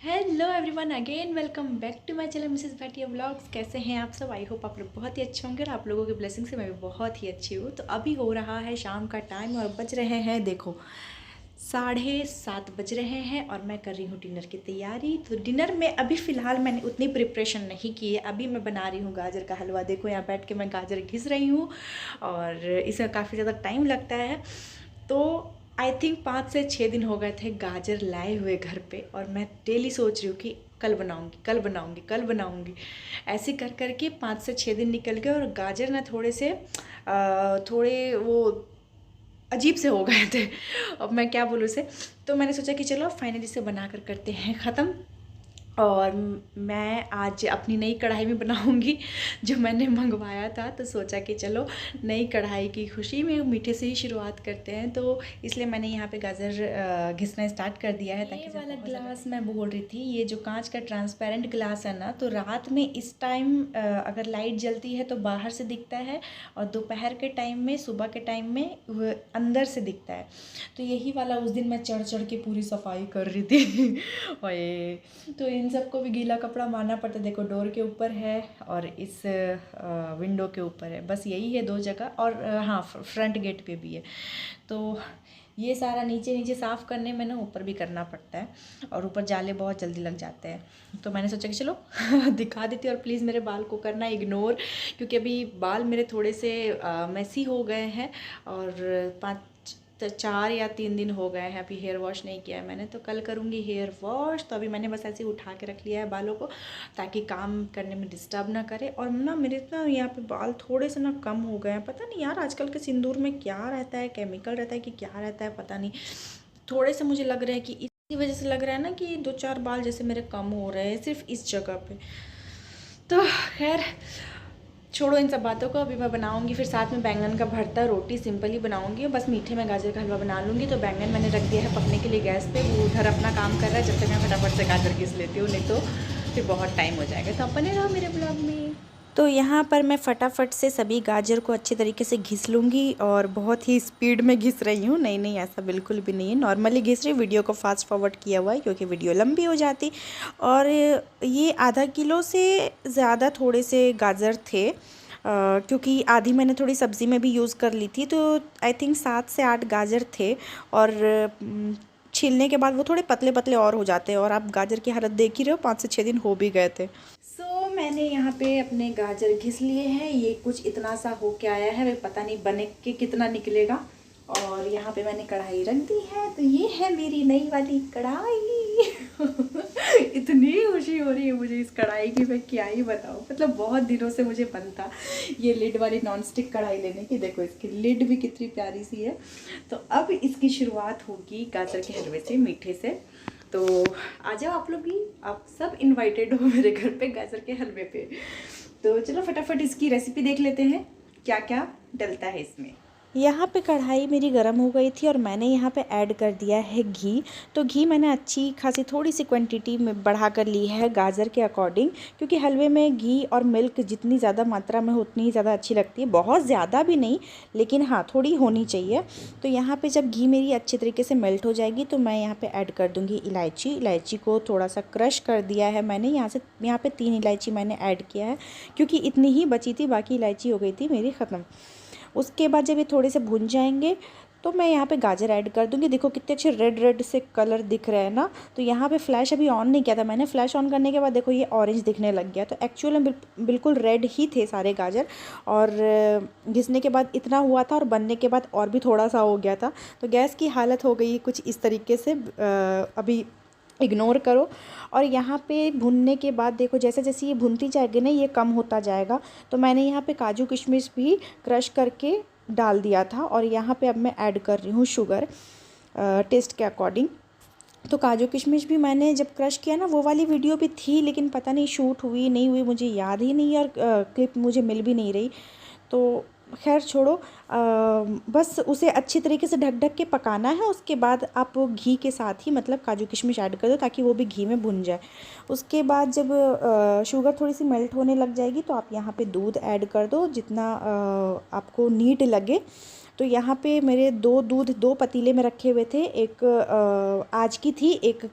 Hello everyone, again welcome back to my channel Mrs Bhatia vlogs. कैसे हैं आप सब? आई होप आप लोग बहुत ही अच्छे होंगे और आप लोगों की ब्लेसिंग से मैं भी बहुत ही अच्छी हूँ। तो अभी हो रहा है शाम का टाइम और बज रहे हैं, देखो 7:30 बज रहे हैं और मैं कर रही हूँ डिनर की तैयारी। तो डिनर में अभी फ़िलहाल मैंने उतनी प्रिपरेशन नहीं की है। अभी मैं बना रही हूँ गाजर का हलवा। देखो यहाँ बैठ के मैं गाजर घिस रही हूँ और इसमें काफ़ी ज़्यादा टाइम लगता है। तो आई थिंक 5 से 6 दिन हो गए थे गाजर लाए हुए घर पे और मैं डेली सोच रही हूँ कि कल बनाऊँगी, कल बनाऊँगी, कल बनाऊँगी। ऐसे कर कर के 5 से 6 दिन निकल गए और गाजर ना थोड़े वो अजीब से हो गए थे। अब मैं क्या बोलूँ उसे। तो मैंने सोचा कि चलो फाइनली इसे बना कर करते हैं ख़त्म। और मैं आज अपनी नई कढ़ाई में बनाऊंगी जो मैंने मंगवाया था। तो सोचा कि चलो नई कढ़ाई की खुशी में मीठे से ही शुरुआत करते हैं। तो इसलिए मैंने यहाँ पे गाजर घिसना स्टार्ट कर दिया है। ताकि ये वाला ग्लास मैं बोल रही थी, ये जो कांच का ट्रांसपेरेंट ग्लास है ना, तो रात में इस टाइम अगर लाइट जलती है तो बाहर से दिखता है और दोपहर के टाइम में, सुबह के टाइम में अंदर से दिखता है। तो यही वाला उस दिन मैं चढ़ चढ़ के पूरी सफाई कर रही थी ओए। तो इन सबको भी गीला कपड़ा मारना पड़ता है। देखो डोर के ऊपर है और इस विंडो के ऊपर है, बस यही है दो जगह। और हाँ, फ्रंट गेट पे भी है। तो ये सारा नीचे नीचे साफ़ करने में ना ऊपर भी करना पड़ता है और ऊपर जाले बहुत जल्दी लग जाते हैं। तो मैंने सोचा कि चलो दिखा देती हूँ। और प्लीज़ मेरे बाल को करना इग्नोर, क्योंकि अभी बाल मेरे थोड़े से मैसी हो गए हैं और 4 या 3 दिन हो गए हैं। अभी हेयर वॉश नहीं किया है मैंने, तो कल करूँगी हेयर वॉश। तो अभी मैंने बस ऐसे ही उठा के रख लिया है बालों को ताकि काम करने में डिस्टर्ब ना करे। और ना मेरे ना यहाँ पे बाल थोड़े से ना कम हो गए हैं। पता नहीं यार आजकल के सिंदूर में क्या रहता है, केमिकल रहता है कि क्या रहता है, पता नहीं। थोड़े से मुझे लग रहा है कि इसी वजह से लग रहा है ना कि 2-4 बाल जैसे मेरे कम हो रहे हैं सिर्फ इस जगह पे। तो खैर छोड़ो इन सब बातों को। अभी मैं बनाऊंगी फिर साथ में बैंगन का भरता, रोटी सिंपल ही बनाऊंगी और बस मीठे में गाजर का हलवा बना लूँगी। तो बैंगन मैंने रख दिया है पकने के लिए गैस पे, वो उधर अपना काम कर रहा है। जब तक मैं फटाफट से गाजर घिस लेती हूँ, नहीं तो फिर बहुत टाइम हो जाएगा। तो अपने रहो मेरे ब्लॉग में। तो यहाँ पर मैं फटाफट से सभी गाजर को अच्छे तरीके से घिस लूँगी और बहुत ही स्पीड में घिस रही हूँ। नहीं नहीं, ऐसा बिल्कुल भी नहीं है, नॉर्मली घिस रही। वीडियो को फास्ट फॉरवर्ड किया हुआ है क्योंकि वीडियो लंबी हो जाती। और ये आधा किलो से ज़्यादा थोड़े से गाजर थे, क्योंकि आधी मैंने थोड़ी सब्ज़ी में भी यूज़ कर ली थी। तो आई थिंक 7 से 8 गाजर थे और छीलने के बाद वो थोड़े पतले पतले और हो जाते हैं। और आप गाजर की हालत देख ही रहे हो, 5 से 6 दिन हो भी गए थे। सो मैंने यहाँ पे अपने गाजर घिस लिए हैं। ये कुछ इतना सा हो के आया है, वे पता नहीं बने के कितना निकलेगा। और यहाँ पे मैंने कढ़ाई रख दी है। तो ये है मेरी नई वाली कढ़ाई इतनी खुशी हो रही है मुझे इस कढ़ाई की, मैं क्या ही बताऊँ। मतलब बहुत दिनों से मुझे मन था ये लिड वाली नॉन स्टिक कढ़ाई लेने की। देखो इसकी लिड भी कितनी प्यारी सी है। तो अब इसकी शुरुआत होगी गाजर के हलवे से, मीठे से। तो आ जाओ आप लोग भी, आप सब इनवाइटेड हो मेरे घर पे गाजर के हलवे पे। तो चलो फटाफट इसकी रेसिपी देख लेते हैं क्या क्या डलता है इसमें। यहाँ पे कढ़ाई मेरी गर्म हो गई थी और मैंने यहाँ पे ऐड कर दिया है घी। तो घी मैंने अच्छी खासी थोड़ी सी क्वांटिटी में बढ़ा कर ली है गाजर के अकॉर्डिंग, क्योंकि हलवे में घी और मिल्क जितनी ज़्यादा मात्रा में हो उतनी ही ज़्यादा अच्छी लगती है। बहुत ज़्यादा भी नहीं, लेकिन हाँ थोड़ी होनी चाहिए। तो यहाँ पर जब घी मेरी अच्छी तरीके से मेल्ट हो जाएगी तो मैं यहाँ पर ऐड कर दूँगी इलायची। इलायची को थोड़ा सा क्रश कर दिया है मैंने। यहाँ पर 3 इलायची मैंने ऐड किया है क्योंकि इतनी ही बची थी, बाकी इलायची हो गई थी मेरी ख़त्म। उसके बाद जब ये थोड़े से भुन जाएंगे तो मैं यहाँ पे गाजर ऐड कर दूँगी। देखो कितने अच्छे रेड रेड से कलर दिख रहे हैं ना। तो यहाँ पे फ्लैश अभी ऑन नहीं किया था मैंने। फ्लैश ऑन करने के बाद देखो ये ऑरेंज दिखने लग गया। तो एक्चुअली में बिल्कुल रेड ही थे सारे गाजर। और घिसने के बाद इतना हुआ था और बनने के बाद और भी थोड़ा सा हो गया था। तो गैस की हालत हो गई कुछ इस तरीके से, अभी इग्नोर करो। और यहाँ पे भुनने के बाद देखो जैसे जैसे ये भुनती जाएगी ना, ये कम होता जाएगा। तो मैंने यहाँ पे काजू किशमिश भी क्रश करके डाल दिया था। और यहाँ पे अब मैं ऐड कर रही हूँ शुगर टेस्ट के अकॉर्डिंग। तो काजू किशमिश भी मैंने जब क्रश किया ना, वो वाली वीडियो भी थी, लेकिन पता नहीं शूट हुई नहीं हुई मुझे याद ही नहीं है और क्लिप मुझे मिल भी नहीं रही। तो खैर छोड़ो, बस उसे अच्छी तरीके से ढक ढक के पकाना है। उसके बाद आप घी के साथ ही मतलब काजू किशमिश ऐड कर दो ताकि वो भी घी में भुन जाए। उसके बाद जब शुगर थोड़ी सी मेल्ट होने लग जाएगी तो आप यहाँ पे दूध ऐड कर दो जितना आपको नीड लगे। तो यहाँ पे मेरे दो पतीले में रखे हुए थे, एक आज की थी, एक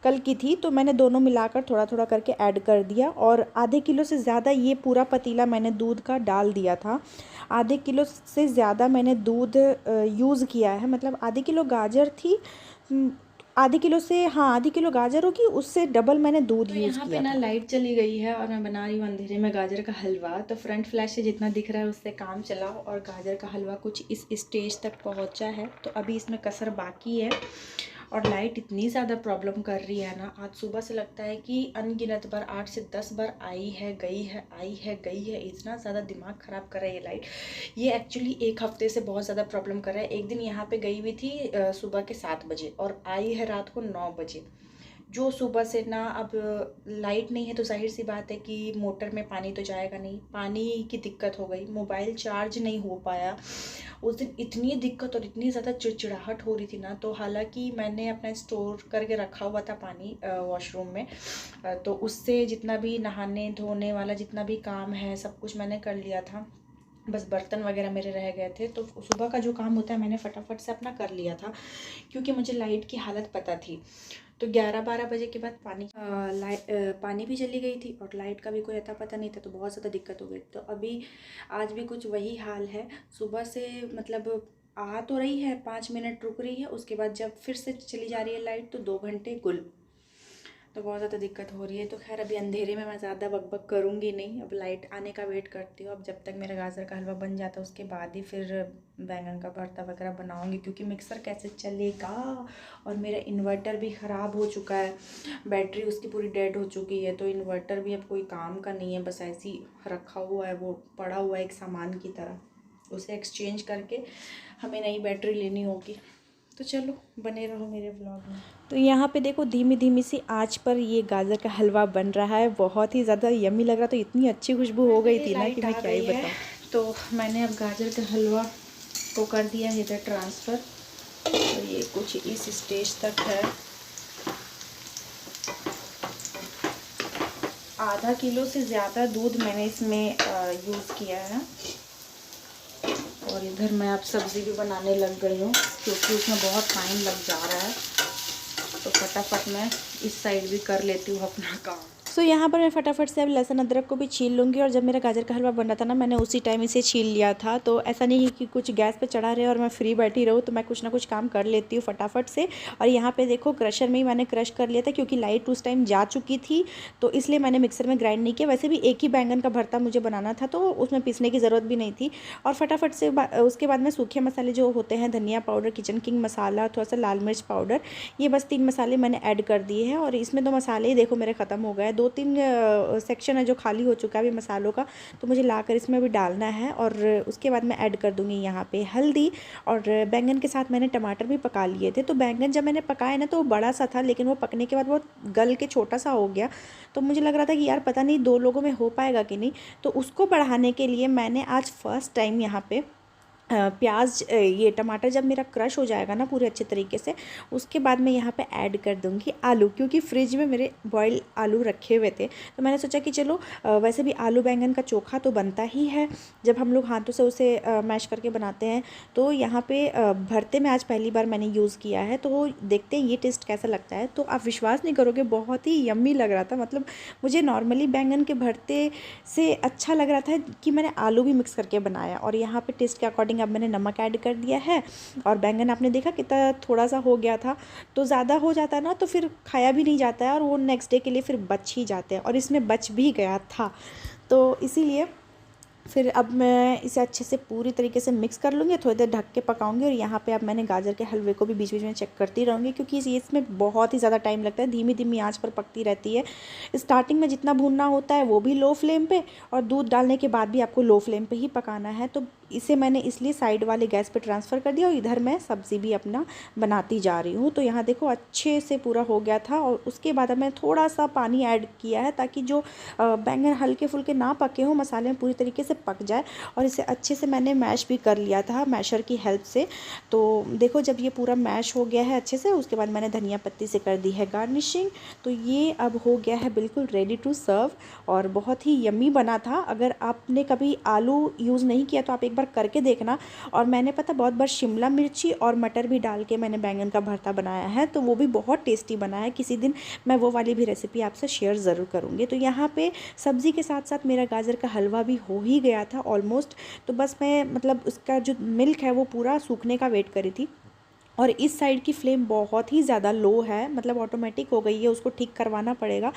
कल की थी, तो मैंने दोनों मिलाकर थोड़ा थोड़ा करके ऐड कर दिया। और आधे किलो से ज़्यादा ये पूरा पतीला मैंने दूध का डाल दिया था। आधे किलो से ज़्यादा मैंने दूध यूज़ किया है, मतलब आधे किलो गाजर थी, आधे किलो से, हाँ आधे किलो गाजर होगी, उससे डबल मैंने दूध यूज़ किया। यहाँ पे ना लाइट चली गई है और मैं बना रही हूँ अंधेरे में गाजर का हलवा। तो फ्रंट फ्लैश से जितना दिख रहा है उससे काम चला, और गाजर का हलवा कुछ इस स्टेज तक पहुँचा है। तो अभी इसमें कसर बाकी है, और लाइट इतनी ज़्यादा प्रॉब्लम कर रही है ना, आज सुबह से लगता है कि अनगिनत बार 8 से 10 बार आई है गई है, आई है गई है। इतना ज़्यादा दिमाग ख़राब कर रहा है ये लाइट। ये एक्चुअली एक हफ्ते से बहुत ज़्यादा प्रॉब्लम कर रहा है। एक दिन यहाँ पे गई हुई थी सुबह के 7 बजे और आई है रात को 9 बजे। जो सुबह से ना, अब लाइट नहीं है तो जाहिर सी बात है कि मोटर में पानी तो जाएगा नहीं, पानी की दिक्कत हो गई, मोबाइल चार्ज नहीं हो पाया। उस दिन इतनी दिक्कत और इतनी ज़्यादा चिड़चिड़ाहट हो रही थी ना, तो हालांकि मैंने अपना स्टोर करके रखा हुआ था पानी वॉशरूम में, तो उससे जितना भी नहाने धोने वाला जितना भी काम है सब कुछ मैंने कर लिया था। बस बर्तन वगैरह मेरे रह गए थे, तो सुबह का जो काम होता है मैंने फटाफट से अपना कर लिया था, क्योंकि मुझे लाइट की हालत पता थी। तो 11-12 बजे के बाद पानी भी चली गई थी और लाइट का भी कोई अता पता नहीं था, तो बहुत ज़्यादा दिक्कत हो गई। तो अभी आज भी कुछ वही हाल है। सुबह से मतलब आ तो रही है, 5 मिनट रुक रही है, उसके बाद जब फिर से चली जा रही है लाइट तो 2 घंटे गुल। तो बहुत ज़्यादा दिक्कत हो रही है। तो खैर अभी अंधेरे में मैं ज़्यादा बकबक करूँगी नहीं, अब लाइट आने का वेट करती हूँ। अब जब तक मेरा गाजर का हलवा बन जाता है उसके बाद ही फिर बैंगन का भरता वगैरह बनाऊँगी, क्योंकि मिक्सर कैसे चलेगा। और मेरा इन्वर्टर भी ख़राब हो चुका है, बैटरी उसकी पूरी डेड हो चुकी है, तो इन्वर्टर भी अब कोई काम का नहीं है, बस ऐसे ही रखा हुआ है, वो पड़ा हुआ है एक सामान की तरह। उसे एक्सचेंज करके हमें नई बैटरी लेनी होगी। तो चलो बने रहो मेरे ब्लॉग में। तो यहाँ पे देखो धीमी धीमी सी आंच पर ये गाजर का हलवा बन रहा है, बहुत ही ज़्यादा यम्मी लग रहा। तो इतनी अच्छी खुशबू हो गई थी ना कि मैं क्या ही बताऊँ। तो मैंने अब गाजर के हलवा को कर दिया है इधर ट्रांसफ़र, तो ये कुछ इस स्टेज तक है। आधा किलो से ज़्यादा दूध मैंने इसमें यूज़ किया है। और इधर मैं अब सब्ज़ी भी बनाने लग गई हूँ, क्योंकि उसमें बहुत टाइम लग जा रहा है, तो फटाफट मैं इस साइड भी कर लेती हूँ अपना काम। सो यहाँ पर मैं फटाफट से अब लहसुन अदरक को भी छील लूँगी। और जब मेरा गाजर का हलवा बन रहा था ना, मैंने उसी टाइम इसे छील लिया था। तो ऐसा नहीं है कि कुछ गैस पे चढ़ा रहे और मैं फ्री बैठी रहूँ, तो मैं कुछ ना कुछ काम कर लेती हूँ फटाफट से। और यहाँ पे देखो क्रशर में ही मैंने क्रश कर लिया था, क्योंकि लाइट उस टाइम जा चुकी थी, तो इसलिए मैंने मिक्सर में ग्राइंड नहीं किया। वैसे भी एक ही बैंगन का भरता मुझे बनाना था, तो उसमें पीसने की ज़रूरत भी नहीं थी। और फटाफट से उसके बाद में सूखे मसाले जो होते हैं, धनिया पाउडर, किचन किंग मसाला, थोड़ा सा लाल मिर्च पाउडर, ये बस 3 मसाले मैंने ऐड कर दिए हैं। और इसमें तो मसाले ही देखो मेरे ख़त्म हो गए, 2-3 सेक्शन है जो खाली हो चुका है अभी मसालों का, तो मुझे लाकर इसमें भी डालना है। और उसके बाद मैं ऐड कर दूँगी यहाँ पे हल्दी। और बैंगन के साथ मैंने टमाटर भी पका लिए थे। तो बैंगन जब मैंने पकाया ना तो वो बड़ा सा था, लेकिन वो पकने के बाद वो गल के छोटा सा हो गया। तो मुझे लग रहा था कि यार पता नहीं 2 लोगों में हो पाएगा कि नहीं। तो उसको बढ़ाने के लिए मैंने आज फर्स्ट टाइम यहाँ पे प्याज, ये टमाटर जब मेरा क्रश हो जाएगा ना पूरे अच्छे तरीके से, उसके बाद मैं यहाँ पे ऐड कर दूँगी आलू, क्योंकि फ्रिज में मेरे बॉयल आलू रखे हुए थे। तो मैंने सोचा कि चलो वैसे भी आलू बैंगन का चोखा तो बनता ही है जब हम लोग हाथों से उसे मैश करके बनाते हैं। तो यहाँ पे भरते में आज पहली बार मैंने यूज़ किया है, तो देखते हैं ये टेस्ट कैसा लगता है। तो आप विश्वास नहीं करोगे, बहुत ही यम्मी लग रहा था। मतलब मुझे नॉर्मली बैंगन के भरते से अच्छा लग रहा था कि मैंने आलू भी मिक्स करके बनाया। और यहाँ पे टेस्ट के अकॉर्डिंग अब मैंने नमक ऐड कर दिया है। और बैंगन आपने देखा कितना थोड़ा सा हो गया था, तो ज़्यादा हो जाता है ना तो फिर खाया भी नहीं जाता है, और वो नेक्स्ट डे के लिए फिर बच ही जाते हैं, और इसमें बच भी गया था। तो इसीलिए फिर अब मैं इसे अच्छे से पूरी तरीके से मिक्स कर लूँगी, थोड़ी देर ढक के पकाऊंगी। और यहाँ पे अब मैंने गाजर के हलवे को भी बीच बीच में चेक करती रहूँगी, क्योंकि ये इसमें बहुत ही ज़्यादा टाइम लगता है, धीमी धीमी आंच पर पकती रहती है। स्टार्टिंग में जितना भूनना होता है वो भी लो फ्लेम पे, और दूध डालने के बाद भी आपको लो फ्लेम पे ही पकाना है। तो इसे मैंने इसलिए साइड वाले गैस पे ट्रांसफ़र कर दिया, और इधर मैं सब्ज़ी भी अपना बनाती जा रही हूँ। तो यहाँ देखो अच्छे से पूरा हो गया था। और उसके बाद अब मैं थोड़ा सा पानी ऐड किया है, ताकि जो बैंगन हल्के फुल्के ना पके हों, मसाले में पूरी तरीके से पक जाए। और इसे अच्छे से मैंने मैश भी कर लिया था मैशर की हेल्प से। तो देखो जब ये पूरा मैश हो गया है अच्छे से, उसके बाद मैंने धनिया पत्ती से कर दी है गार्निशिंग। तो ये अब हो गया है बिल्कुल रेडी टू सर्व, और बहुत ही यम्मी बना था। अगर आपने कभी आलू यूज़ नहीं किया तो आप एक बार करके देखना। और मैंने पता बहुत बार शिमला मिर्ची और मटर भी डाल के मैंने बैंगन का भरता बनाया है, तो वो भी बहुत टेस्टी बना है। किसी दिन मैं वो वाली भी रेसिपी आपसे शेयर ज़रूर करूँगी। तो यहाँ पे सब्ज़ी के साथ साथ मेरा गाजर का हलवा भी हो ही गया था ऑलमोस्ट। तो बस मैं मतलब उसका जो मिल्क है वो पूरा सूखने का वेट करी थी। और इस साइड की फ्लेम बहुत ही ज़्यादा लो है, मतलब ऑटोमेटिक हो गई है, उसको ठीक करवाना पड़ेगा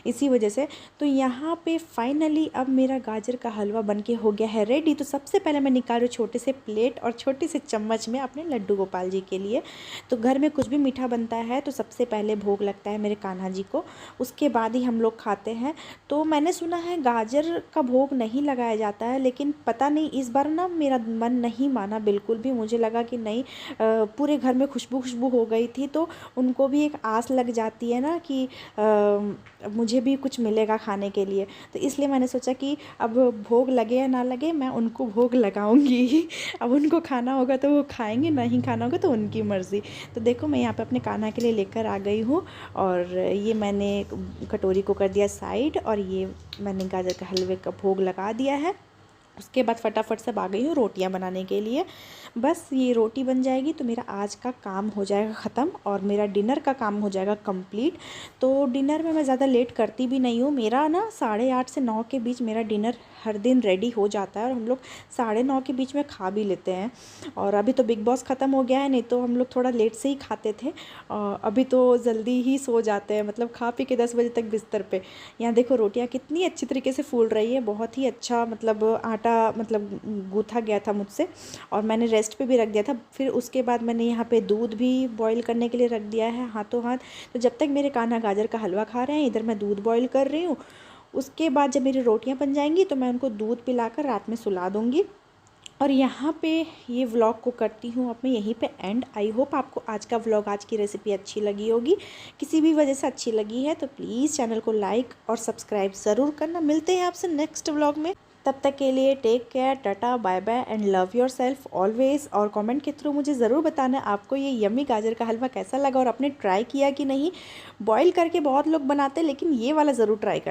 इसी वजह से। तो यहाँ पे फाइनली अब मेरा गाजर का हलवा बनके हो गया है रेडी। तो सबसे पहले मैं निकाल रही हूँ छोटे से प्लेट और छोटे से चम्मच में अपने लड्डू गोपाल जी के लिए। तो घर में कुछ भी मीठा बनता है तो सबसे पहले भोग लगता है मेरे कान्हा जी को, उसके बाद ही हम लोग खाते हैं। तो मैंने सुना है गाजर का भोग नहीं लगाया जाता है, लेकिन पता नहीं इस बार ना मेरा मन नहीं माना बिल्कुल भी। मुझे लगा कि नहीं, पूरे घर में खुशबू हो गई थी, तो उनको भी एक आस लग जाती है ना कि मुझे भी कुछ मिलेगा खाने के लिए। तो इसलिए मैंने सोचा कि अब भोग लगे या ना लगे, मैं उनको भोग लगाऊंगी। अब उनको खाना होगा तो वो खाएंगे, नहीं खाना होगा तो उनकी मर्ज़ी। तो देखो मैं यहाँ पे अपने कान्हा के लिए लेकर आ गई हूँ, और ये मैंने कटोरी को कर दिया साइड, और ये मैंने गाजर के हलवे का भोग लगा दिया है। उसके बाद फटाफट से आ गई हूँ रोटियां बनाने के लिए। बस ये रोटी बन जाएगी तो मेरा आज का काम हो जाएगा ख़त्म, और मेरा डिनर का काम हो जाएगा कंप्लीट। तो डिनर में मैं ज़्यादा लेट करती भी नहीं हूँ। मेरा ना 8:30 से 9 के बीच मेरा डिनर हर दिन रेडी हो जाता है, और हम लोग 9:30 के बीच में खा भी लेते हैं। और अभी तो बिग बॉस ख़त्म हो गया है, नहीं तो हम लोग थोड़ा लेट से ही खाते थे। अभी तो जल्दी ही सो जाते हैं, मतलब खा पी के 10 बजे तक बिस्तर पे। यहाँ देखो रोटियाँ कितनी अच्छी तरीके से फूल रही है, बहुत ही अच्छा, मतलब आटा मतलब गूँथा गया था मुझसे, और मैंने रेस्ट पे भी रख दिया था। फिर उसके बाद मैंने यहाँ पे दूध भी बॉईल करने के लिए रख दिया है हाथों हाथ। तो जब तक मेरे कान्हा गाजर का हलवा खा रहे हैं, इधर मैं दूध बॉईल कर रही हूँ। उसके बाद जब मेरी रोटियाँ बन जाएंगी तो मैं उनको दूध पिलाकर रात में सुला दूँगी। और यहाँ पे ये व्लॉग को करती हूँ अब मैं यहीं पे एंड। आई होप आपको आज का व्लॉग, आज की रेसिपी अच्छी लगी होगी। किसी भी वजह से अच्छी लगी है तो प्लीज़ चैनल को लाइक और सब्सक्राइब ज़रूर करना। मिलते हैं आपसे नेक्स्ट व्लॉग में, तब तक के लिए take care, tata bye bye and love yourself always. और कमेंट के थ्रू मुझे ज़रूर बताना आपको ये यम्मी गाजर का हलवा कैसा लगा, और आपने ट्राई किया कि नहीं। बॉईल करके बहुत लोग बनाते हैं, लेकिन ये वाला ज़रूर ट्राई कर।